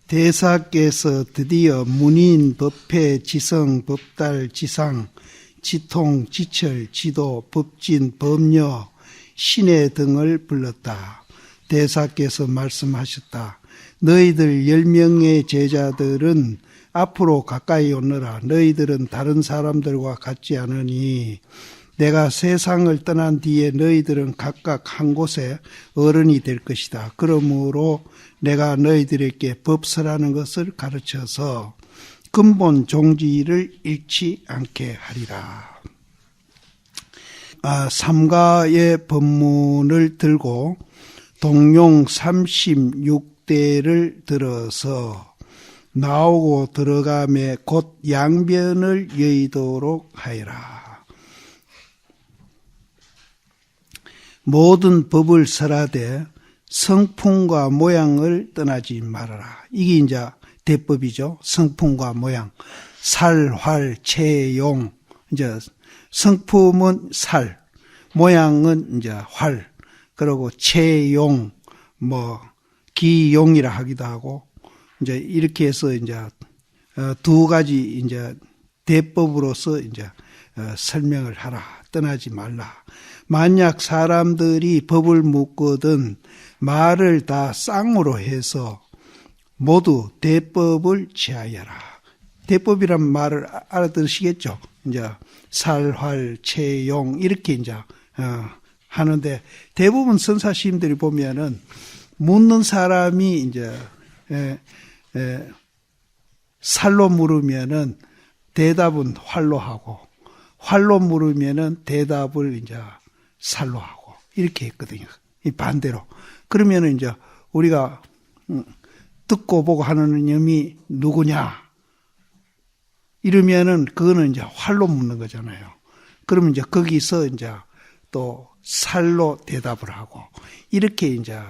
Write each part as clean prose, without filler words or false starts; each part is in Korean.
대사께서 드디어 문인, 법회, 지성, 법달, 지상, 지통, 지철, 지도, 법진, 법녀, 신의 등을 불렀다. 대사께서 말씀하셨다. 너희들 10명의 제자들은 앞으로 가까이 오너라. 너희들은 다른 사람들과 같지 않으니 내가 세상을 떠난 뒤에 너희들은 각각 한 곳에 어른이 될 것이다. 그러므로 내가 너희들에게 법설하는 것을 가르쳐서 근본 종지를 잃지 않게 하리라. 삼가의 법문을 들고 동용 36대를 들어서 나오고 들어가매 곧 양변을 여의도록 하여라. 모든 법을 설하되 성품과 모양을 떠나지 말아라. 이게 이제 대법이죠. 성품과 모양. 살, 활, 체, 용. 이제 성품은 살, 모양은 이제 활, 그리고 체, 용, 기, 용이라 하기도 하고, 이제 이렇게 해서 이제 두 가지 이제 대법으로서 이제 설명을 하라. 떠나지 말라. 만약 사람들이 법을 묻거든 말을 다 쌍으로 해서 모두 대법을 취하여라. 대법이란 말을 알아들으시겠죠? 이제 살, 활, 체, 용 이렇게 이제 하는데 대부분 선사시님들이 보면은 묻는 사람이 이제 살로 물으면은 대답은 활로 하고 활로 물으면은 대답을 이제 살로 하고 이렇게 했거든요. 이 반대로. 그러면은 이제 우리가 듣고 보고 하는 놈이 누구냐? 이러면은 그거는 이제 활로 묻는 거잖아요. 그러면 이제 거기서 이제 또 살로 대답을 하고 이렇게 이제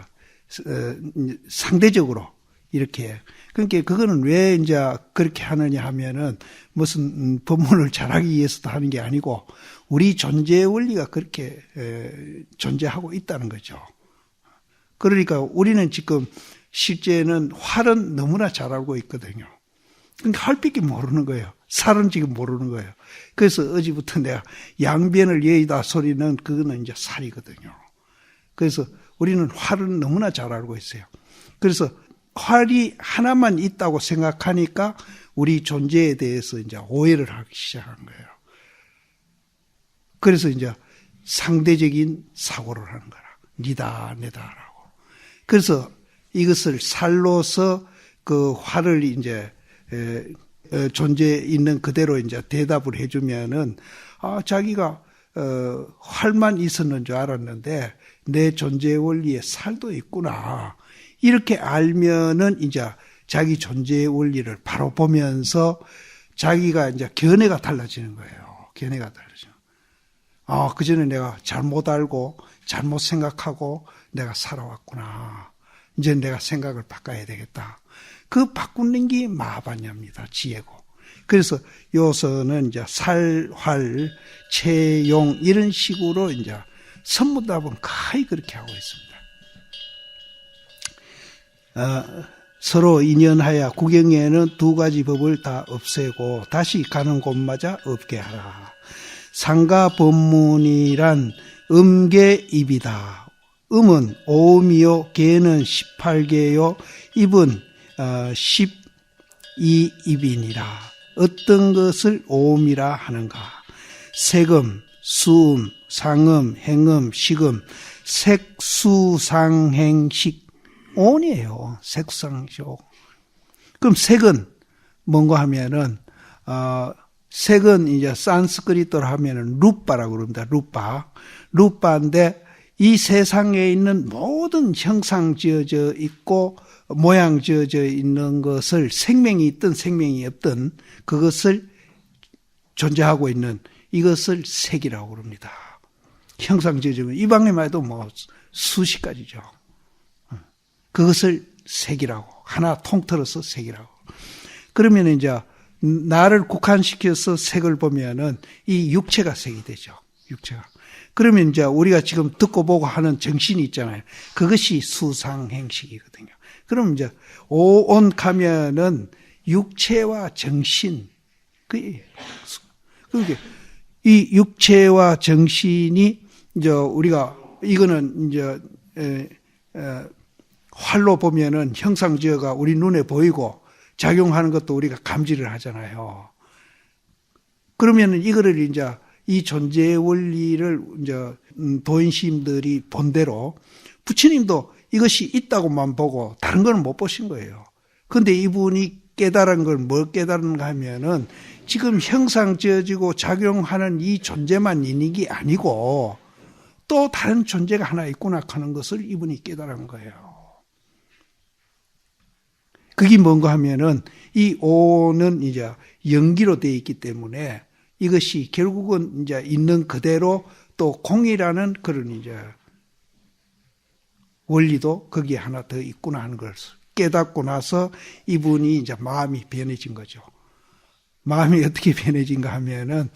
상대적으로 이렇게. 그러니까 그거는 왜 이제 그렇게 하느냐 하면은 무슨 법문을 잘하기 위해서도 하는 게 아니고 우리 존재의 원리가 그렇게 존재하고 있다는 거죠. 그러니까 우리는 지금 실제는 활은 너무나 잘 알고 있거든요. 그러니까 활밖에 모르는 거예요. 살은 지금 모르는 거예요. 그래서 어제부터 내가 양변을 여의다 소리는 그거는 이제 살이거든요. 그래서 우리는 활은 너무나 잘 알고 있어요. 그래서 활이 하나만 있다고 생각하니까 우리 존재에 대해서 이제 오해를 하기 시작한 거예요. 그래서 이제 상대적인 사고를 하는 거라. 니다, 내다라고. 그래서 이것을 살로서 그 활을 이제 존재에 있는 그대로 이제 대답을 해주면은 자기가 활만 있었는 줄 알았는데 내 존재의 원리에 살도 있구나. 이렇게 알면은 이제 자기 존재의 원리를 바로 보면서 자기가 이제 견해가 달라지는 거예요. 견해가 달라져. 그전에 내가 잘못 알고 잘못 생각하고 내가 살아왔구나. 이제 내가 생각을 바꿔야 되겠다. 그 바꾸는 게 마하반야입니다. 지혜고. 그래서 요서는 이제 살, 활, 체, 용 이런 식으로 이제 선무답은 거의 그렇게 하고 있습니다. 서로 인연하여 구경에는 두 가지 법을 다 없애고 다시 가는 곳마저 없게 하라. 상가 법문이란 음계입이다. 음은 5음이요, 계는 18계요, 입은 12입이니라. 어떤 것을 5음이라 하는가? 색음, 수음, 상음, 행음, 식음, 색수상행식 온이에요. 색상식. 그럼 색은 뭔가 하면은 색은 이제 산스크리트로 하면은 루빠라고 그럽니다. 루빠인데 이 세상에 있는 모든 형상 지어져 있고 모양 지어져 있는 것을 생명이 있든 생명이 없든 그것을 존재하고 있는 이것을 색이라고 그럽니다. 형상 지어져 있는 이 방에만 해도 수십 가지죠. 그것을 색이라고 하나 통틀어서 색이라고. 그러면 이제 나를 국한시켜서 색을 보면은 이 육체가 색이 되죠. 육체가. 그러면 이제 우리가 지금 듣고 보고 하는 정신이 있잖아요. 그것이 수상행식이거든요. 그럼 이제 오온 가면은 육체와 정신, 그러니까 이 육체와 정신이 이제 우리가 이거는 이제 활로 보면은 형상지어가 우리 눈에 보이고 작용하는 것도 우리가 감지를 하잖아요. 그러면은 이거를 이제 이 존재의 원리를 이제 도인시인들이 본 대로 부처님도 이것이 있다고만 보고 다른 건 못 보신 거예요. 그런데 이분이 깨달은 걸 뭘 깨달은가 하면은 지금 형상 지어지고 작용하는 이 존재만 있는 게 아니고 또 다른 존재가 하나 있구나 하는 것을 이분이 깨달은 거예요. 그게 뭔가 하면은 이 오는 이제 연기로 되어 있기 때문에 이것이 결국은 이제 있는 그대로 또 공이라는 그런 이제 원리도 거기에 하나 더 있구나 하는 걸 깨닫고 나서 이분이 이제 마음이 변해진 거죠. 마음이 어떻게 변해진가 하면은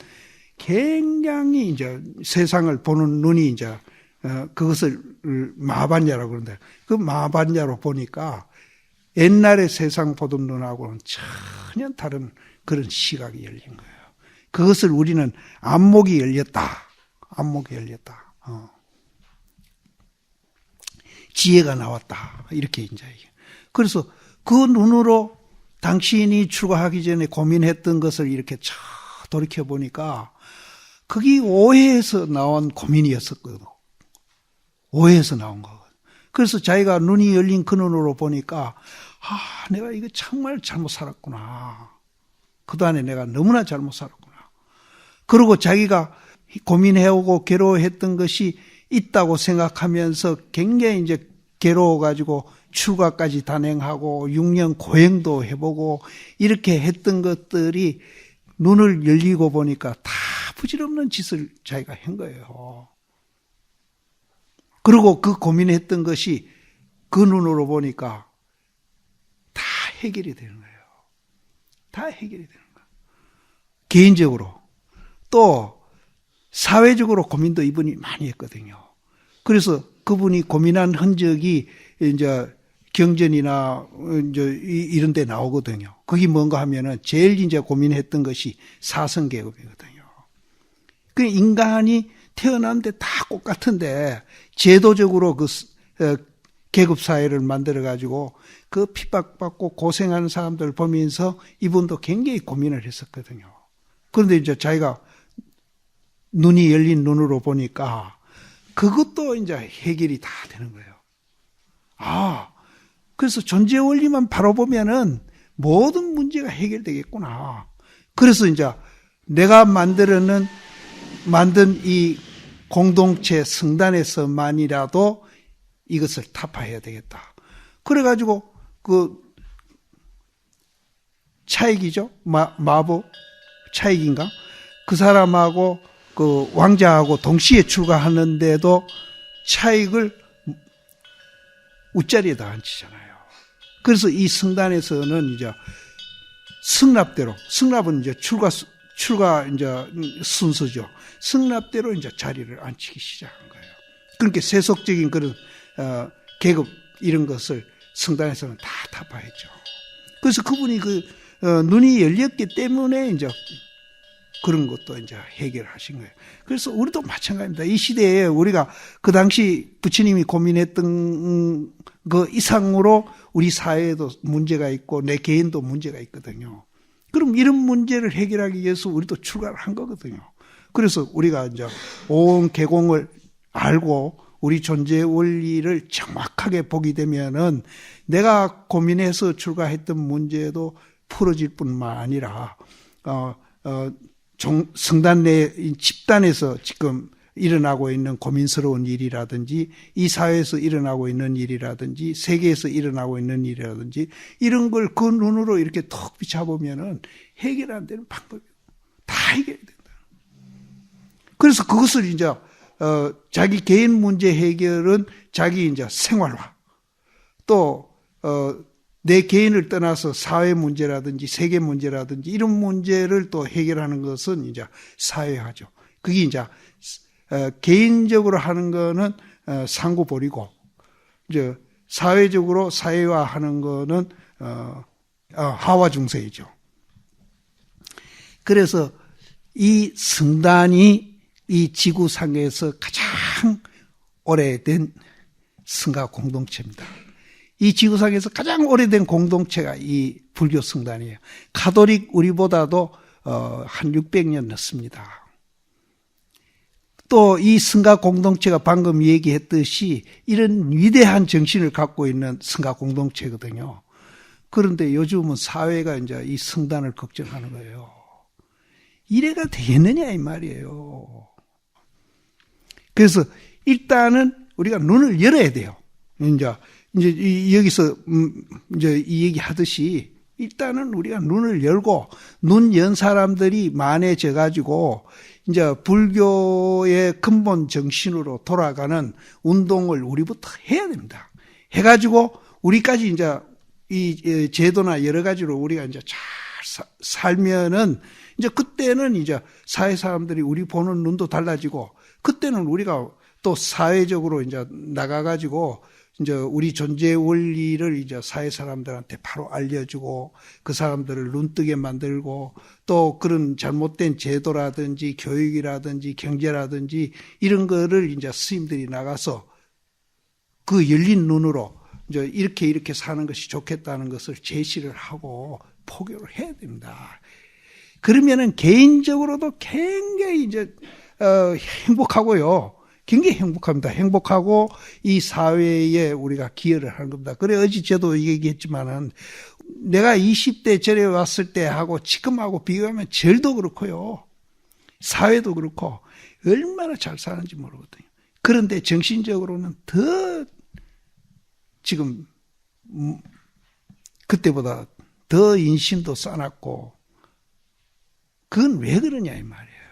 굉장히 이제 세상을 보는 눈이 이제 그것을 마반야라고 그러는데 그 마반야로 보니까 옛날에 세상 보던 눈하고는 전혀 다른 그런 시각이 열린 거예요. 그것을 우리는 안목이 열렸다. 안목이 열렸다. 지혜가 나왔다. 이렇게 이제. 그래서 그 눈으로 당신이 출가하기 전에 고민했던 것을 이렇게 쫙 돌이켜 보니까 그게 오해에서 나온 고민이었었거든. 오해에서 나온 거거든. 그래서 자기가 눈이 열린 그 눈으로 보니까 내가 이거 정말 잘못 살았구나. 그동안에 내가 너무나 잘못 살았구나. 그리고 자기가 고민해오고 괴로워했던 것이 있다고 생각하면서 굉장히 이제 괴로워가지고 출가까지 단행하고 6년 고행도 해보고 이렇게 했던 것들이 눈을 열리고 보니까 다 부질없는 짓을 자기가 한 거예요. 그리고 그 고민했던 것이 그 눈으로 보니까 다 해결이 되는 거예요. 다 해결이 되는 거예요. 개인적으로 또 사회적으로 고민도 이분이 많이 했거든요. 그래서 그분이 고민한 흔적이 이제 경전이나 이제 이런 데 나오거든요. 그게 뭔가 하면은 제일 이제 고민했던 것이 사성계급이거든요. 그 인간이 태어났는데 다 똑같은데 제도적으로 그 계급 사회를 만들어 가지고 그 핍박받고 고생하는 사람들 보면서 이분도 굉장히 고민을 했었거든요. 그런데 이제 자기가 눈이 열린 눈으로 보니까 그것도 이제 해결이 다 되는 거예요. 그래서 존재 원리만 바로 보면은 모든 문제가 해결되겠구나. 그래서 이제 내가 만든 이 공동체 성단에서만이라도 이것을 타파해야 되겠다. 그래가지고 그 차익이죠? 마부 차익인가? 그 사람하고 그 왕자하고 동시에 출가하는데도 차익을 웃자리에다 앉히잖아요. 그래서 이 성단에서는 이제 승납은 이제 출가 이제 순서죠. 승납대로 이제 자리를 앉히기 시작한 거예요. 그러니까 세속적인 그런 계급 이런 것을 성단에서는 다 타파했죠. 그래서 그분이 눈이 열렸기 때문에 이제 그런 것도 이제 해결하신 거예요. 그래서 우리도 마찬가지입니다. 이 시대에 우리가 그 당시 부처님이 고민했던 그 이상으로 우리 사회에도 문제가 있고 내 개인도 문제가 있거든요. 그럼 이런 문제를 해결하기 위해서 우리도 출가를 한 거거든요. 그래서 우리가 이제 온 계공을 알고 우리 존재의 원리를 정확하게 보게 되면은 내가 고민해서 출가했던 문제도 풀어질 뿐만 아니라 성단 내 집단에서 지금 일어나고 있는 고민스러운 일이라든지 이 사회에서 일어나고 있는 일이라든지 세계에서 일어나고 있는 일이라든지 이런 걸 그 눈으로 이렇게 톡 비춰보면은 해결 안 되는 방법이 다 해결이 된다. 그래서 그것을 이제 자기 개인 문제 해결은 자기 이제 생활화 또 내 개인을 떠나서 사회 문제라든지 세계 문제라든지 이런 문제를 또 해결하는 것은 이제 사회화죠. 그게 이제 개인적으로 하는 거는 상고 버리고 이제 사회적으로 사회화하는 거는 하와 중세이죠. 그래서 이 성단이 이 지구상에서 가장 오래된 성가 공동체입니다. 이 지구상에서 가장 오래된 공동체가 이 불교 성단이에요. 가톨릭 우리보다도 한 600년 늦습니다. 또 이 성가 공동체가 방금 얘기했듯이 이런 위대한 정신을 갖고 있는 성가 공동체거든요. 그런데 요즘은 사회가 이제 이 성단을 걱정하는 거예요. 이래가 되겠느냐 이 말이에요. 그래서 일단은 우리가 눈을 열어야 돼요. 이제 여기서 이제 이 얘기 하듯이 일단은 우리가 눈을 열고 눈 연 사람들이 만해져 가지고 이제 불교의 근본 정신으로 돌아가는 운동을 우리부터 해야 됩니다. 해가지고 우리까지 이제 이 제도나 여러 가지로 우리가 이제 잘 살면은 이제 그때는 이제 사회 사람들이 우리 보는 눈도 달라지고 그때는 우리가 또 사회적으로 이제 나가가지고 이제 우리 존재 원리를 이제 사회 사람들한테 바로 알려주고 그 사람들을 눈뜨게 만들고 또 그런 잘못된 제도라든지 교육이라든지 경제라든지 이런 거를 이제 스님들이 나가서 그 열린 눈으로 이제 이렇게 사는 것이 좋겠다는 것을 제시를 하고 포교를 해야 됩니다. 그러면은 개인적으로도 굉장히 이제 행복하고요. 굉장히 행복합니다. 행복하고 이 사회에 우리가 기여를 하는 겁니다. 그래 어제 저도 얘기했지만은 내가 20대 전에 왔을 때 하고 지금하고 비교하면 절도 그렇고요. 사회도 그렇고 얼마나 잘 사는지 모르거든요. 그런데 정신적으로는 더 지금 그때보다 더 인심도 싸놨고 그건 왜 그러냐 이 말이에요.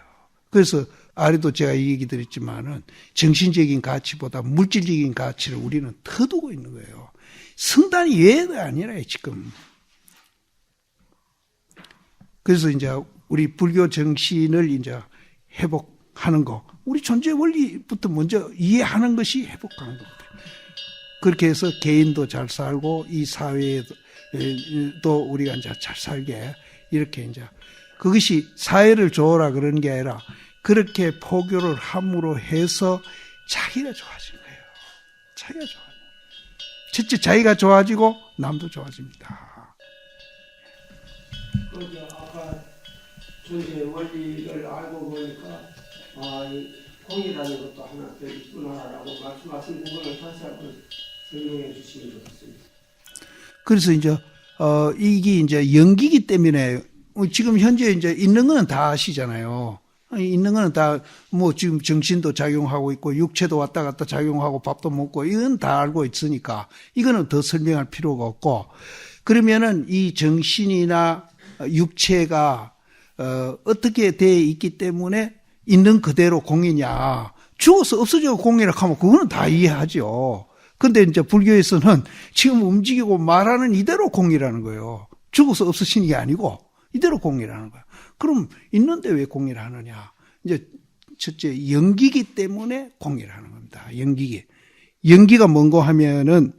그래서 아래도 제가 이 얘기 드렸지만은 정신적인 가치보다 물질적인 가치를 우리는 더 두고 있는 거예요. 성단이 예가 아니라요 지금. 그래서 이제 우리 불교 정신을 이제 회복하는 거, 우리 존재 원리부터 먼저 이해하는 것이 회복하는 거거든요. 그렇게 해서 개인도 잘 살고 이 사회에도 또 우리가 이제 잘 살게 이렇게 이제 그것이 사회를 좋으라 그러는 게 아니라 그렇게 포교를 함으로 해서 자기가 좋아진 거예요. 자기가 좋아져. 첫째 자기가 좋아지고 남도 좋아집니다. 아까 존재 원리를 알고 보니까 공이라는 것도 하나 더 있구나라고 말씀하신 부분을 다시 한번 설명해 주시면 좋겠습니다. 그래서 이제 이게 이제 연기기 때문에 지금 현재 이제 있는 거는 다 아시잖아요. 있는 거는 다 뭐 지금 정신도 작용하고 있고 육체도 왔다 갔다 작용하고 밥도 먹고 이건 다 알고 있으니까 이거는 더 설명할 필요가 없고 그러면은 이 정신이나 육체가 어떻게 돼 있기 때문에 있는 그대로 공이냐 죽어서 없어져 공이라고 하면 그거는 다 이해하죠. 근데 이제 불교에서는 지금 움직이고 말하는 이대로 공이라는 거예요. 죽어서 없어지는 게 아니고 이대로 공이라는 거예요. 그럼 있는데 왜 공이를 하느냐? 이제 첫째 연기기 때문에 공이를 하는 겁니다. 연기기. 연기가 뭔고 하면은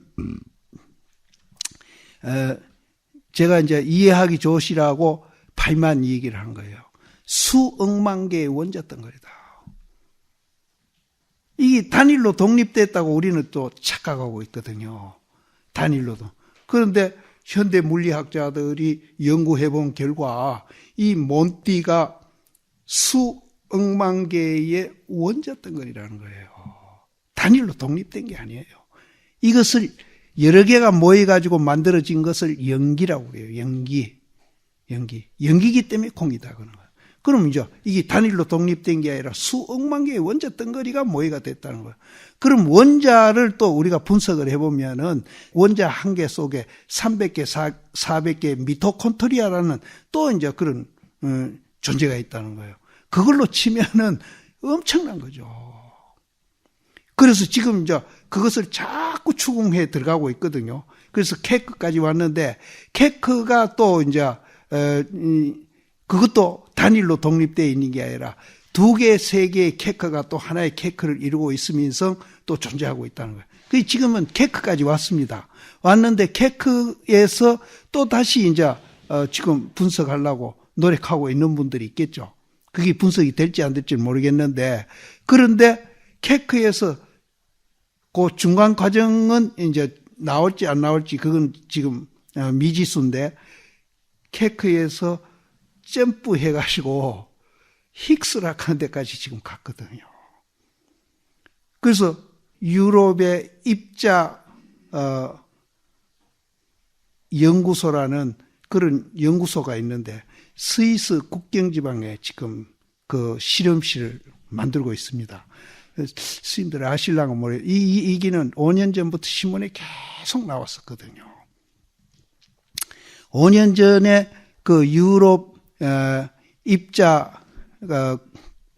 제가 이제 이해하기 좋으시라고 팔만 얘기를 하는 거예요. 수억만 개의 원자덩어리다. 이게 단일로 독립됐다고 우리는 또 착각하고 있거든요. 단일로도. 그런데 현대 물리학자들이 연구해본 결과 이 몬띠가 수억만 개의 원자덩어리라는 거예요. 단일로 독립된 게 아니에요. 이것을 여러 개가 모여가지고 만들어진 것을 연기라고 그래요. 연기기 때문에 공이다 그러는 거예요. 그럼 이제 이게 단일로 독립된 게 아니라 수억만 개의 원자 덩어리가 모여가 됐다는 거예요. 그럼 원자를 또 우리가 분석을 해보면은 원자 한 개 속에 300개, 400개 미토콘드리아라는 또 이제 그런 존재가 있다는 거예요. 그걸로 치면은 엄청난 거죠. 그래서 지금 이제 그것을 자꾸 추궁해 들어가고 있거든요. 그래서 케크까지 왔는데 케크가 또 이제 그것도 단일로 독립되어 있는 게 아니라 두 개, 세 개의 케크가 또 하나의 케크를 이루고 있으면서 또 존재하고 있다는 거예요. 그 지금은 케크까지 왔습니다. 왔는데 케크에서 또 다시 이제 지금 분석하려고 노력하고 있는 분들이 있겠죠. 그게 분석이 될지 안 될지 모르겠는데, 그런데 케크에서 그 중간 과정은 이제 나올지 안 나올지 그건 지금 미지수인데, 케크에서 점프해가지고 힉스라 하는 데까지 지금 갔거든요. 그래서 유럽의 입자 연구소라는 그런 연구소가 있는데 스위스 국경지방에 지금 그 실험실을 만들고 있습니다. 스님들 아실랑은 모르겠 이 얘기는 5년 전부터 신문에 계속 나왔었거든요. 5년 전에 그 유럽 입자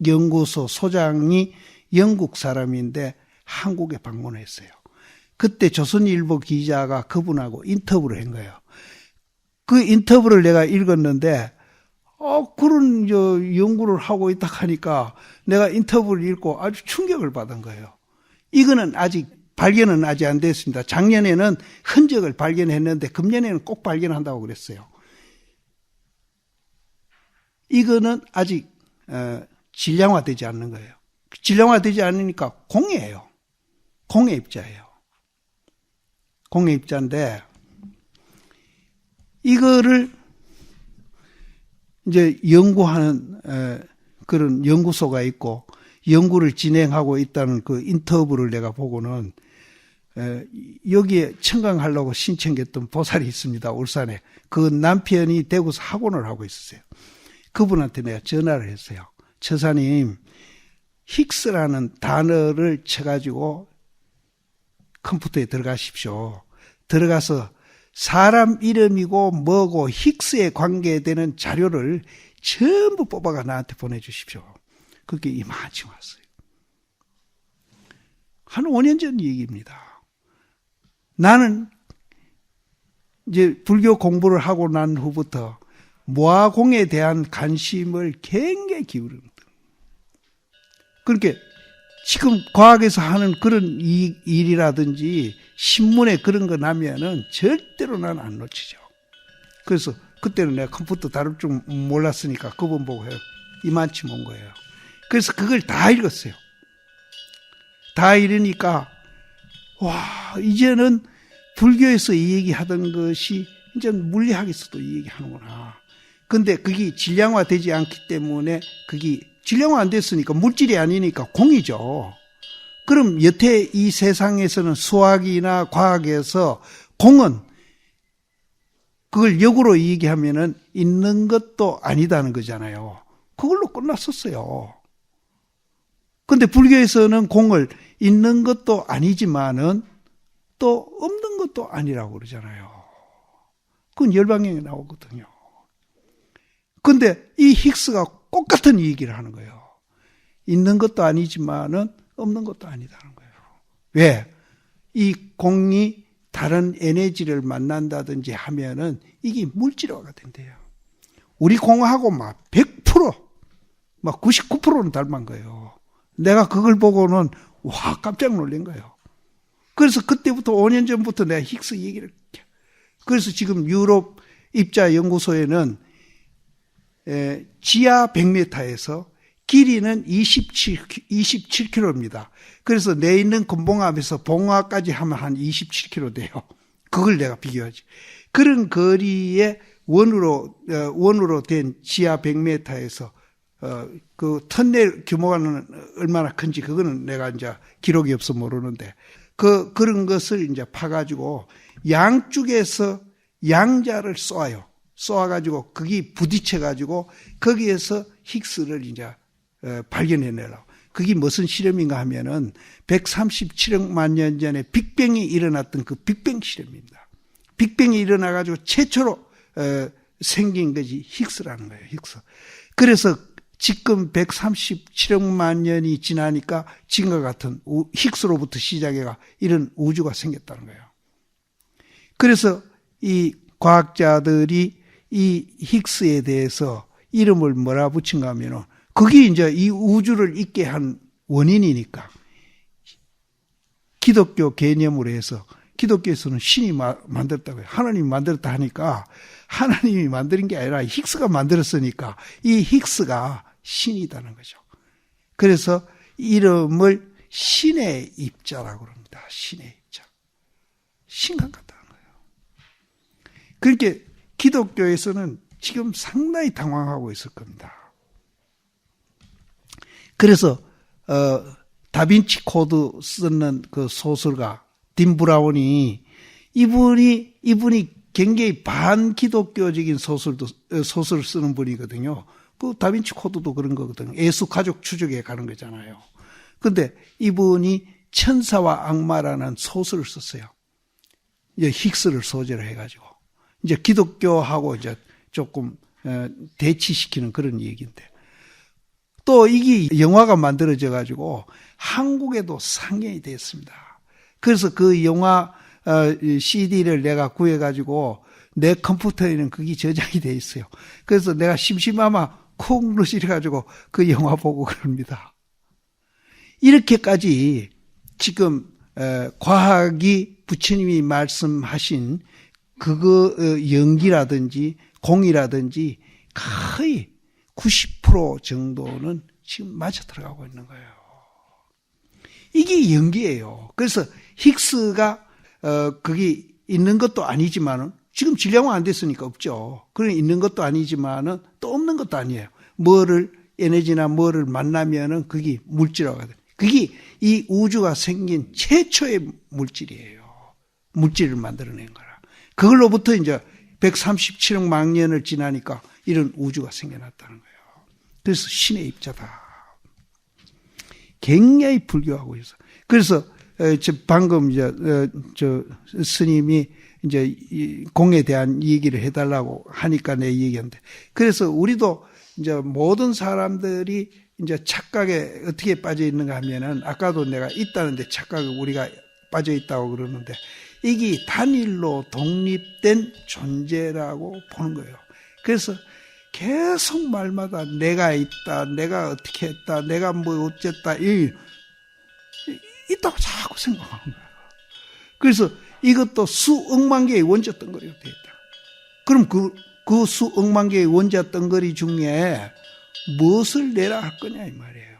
연구소 소장이 영국 사람인데 한국에 방문했어요. 그때 조선일보 기자가 그분하고 인터뷰를 한 거예요. 그 인터뷰를 내가 읽었는데, 그런 연구를 하고 있다 하니까 내가 인터뷰를 읽고 아주 충격을 받은 거예요. 이거는 아직 발견은 아직 안 됐습니다. 작년에는 흔적을 발견했는데 금년에는 꼭 발견한다고 그랬어요. 이거는 아직 질량화되지 않는 거예요. 질량화되지 않으니까 공해예요. 공해 입자예요. 공해 입자인데 이거를 이제 연구하는 그런 연구소가 있고 연구를 진행하고 있다는 그 인터뷰를 내가 보고는 여기에 청강하려고 신청했던 보살이 있습니다. 울산에. 그 남편이 대구에서 학원을 하고 있었어요. 그분한테 내가 전화를 했어요. 처사님, 힉스라는 단어를 쳐가지고 컴퓨터에 들어가십시오. 들어가서 사람 이름이고 뭐고 힉스에 관계되는 자료를 전부 뽑아가 나한테 보내주십시오. 그게 이만치 왔어요. 한 5년 전 얘기입니다. 나는 이제 불교 공부를 하고 난 후부터 모아공에 대한 관심을 굉장히 기울입니다. 그러니까 지금 과학에서 하는 그런 일이라든지 신문에 그런 거 나면은 절대로 난 안 놓치죠. 그래서 그때는 내가 컴퓨터 다룰 줄 몰랐으니까 그분 보고 이만치 온 거예요. 그래서 그걸 다 읽었어요. 다 읽으니까 와, 이제는 불교에서 이 얘기 하던 것이 이제 물리학에서도 이 얘기 하는구나. 근데 그게 질량화되지 않기 때문에 그게 질량화 안 됐으니까 물질이 아니니까 공이죠. 그럼 여태 이 세상에서는 수학이나 과학에서 공은 그걸 역으로 얘기하면은 있는 것도 아니다는 거잖아요. 그걸로 끝났었어요. 근데 불교에서는 공을 있는 것도 아니지만은 또 없는 것도 아니라고 그러잖아요. 그건 열방경에 나오거든요. 근데 이 힉스가 똑같은 얘기를 하는 거예요. 있는 것도 아니지만은 없는 것도 아니다는 거예요. 왜? 이 공이 다른 에너지를 만난다든지 하면은 이게 물질화가 된대요. 우리 공하고 막 100%, 막 99%는 닮은 거예요. 내가 그걸 보고는 와, 깜짝 놀란 거예요. 그래서 그때부터 5년 전부터 내가 힉스 얘기를, 그래서 지금 유럽 입자 연구소에는 지하 100m에서 길이는 27km입니다. 그래서 내 있는 금봉암에서 봉화까지 하면 한 27km 돼요. 그걸 내가 비교하지. 그런 거리에 원으로 된 지하 100m에서 그 터널 규모가 얼마나 큰지 그거는 내가 이제 기록이 없어 모르는데 그런 것을 이제 파가지고 양쪽에서 양자를 쏘아요. 쏘아가지고 거기 부딪혀가지고 거기에서 힉스를 이제 발견해내려고. 그게 무슨 실험인가 하면은 137억만 년 전에 빅뱅이 일어났던 그 빅뱅 실험입니다. 빅뱅이 일어나가지고 최초로 생긴 것이 힉스라는 거예요. 힉스. 그래서 지금 137억만 년이 지나니까 지금과 같은 힉스로부터 시작해가 이런 우주가 생겼다는 거예요. 그래서 이 과학자들이 이 힉스에 대해서 이름을 뭐라 붙인가 하면은 그게 이제 이 우주를 있게 한 원인이니까 기독교 개념으로 해서 기독교에서는 신이 만들었다고요. 하나님이 만들었다 하니까 하나님이 만드는 게 아니라 힉스가 만들었으니까 이 힉스가 신이다는 거죠. 그래서 이름을 신의 입자라고 합니다. 신의 입자. 신과 같다는 거예요. 그렇게 기독교에서는 지금 상당히 당황하고 있을 겁니다. 그래서 다빈치 코드 쓰는 그 소설가 딘 브라운이 이분이 굉장히 반기독교적인 소설을 쓰는 분이거든요. 그 다빈치 코드도 그런 거거든요. 예수 가족 추적에 가는 거잖아요. 근데 이분이 천사와 악마라는 소설을 썼어요. 이제 힉스를 소재로 해가지고 이제 기독교하고 이제 조금 대치시키는 그런 얘기인데 또 이게 영화가 만들어져 가지고 한국에도 상영이 됐습니다. 그래서 그 영화 CD를 내가 구해가지고 내 컴퓨터에는 그게 저장이 돼 있어요. 그래서 내가 심심하면 콕 누르시려가지고 그 영화 보고 그럽니다. 이렇게까지 지금 과학이 부처님이 말씀하신 그거 연기라든지 공이라든지 거의 90% 정도는 지금 맞아 들어가고 있는 거예요. 이게 연기예요. 그래서 힉스가 그게 있는 것도 아니지만은 지금 진량화 안 됐으니까 없죠. 그런 있는 것도 아니지만은 또 없는 것도 아니에요. 뭐를 에너지나 뭐를 만나면은 그게 물질화가 돼. 그게 이 우주가 생긴 최초의 물질이에요. 물질을 만들어낸 거라. 그걸로부터 이제 137억 년을 지나니까 이런 우주가 생겨났다는 거예요. 그래서 신의 입자다. 굉장히 불교하고 있어. 그래서 방금 이제 스님이 이제 공에 대한 얘기를 해달라고 하니까 내 얘기한데, 그래서 우리도 이제 모든 사람들이 이제 착각에 어떻게 빠져 있는가 하면은 아까도 내가 있다는데 착각에 우리가 빠져 있다고 그러는데 이게 단일로 독립된 존재라고 보는 거예요. 그래서 계속 말마다 내가 있다, 내가 어떻게 했다, 내가 뭐 어쨌다, 있다고 자꾸 생각하는 거예요. 그래서 이것도 수억만 개의 원자 덩어리로 되어 있다. 그럼 그 수억만 개의 원자 덩어리 중에 무엇을 내라 할 거냐 이 말이에요.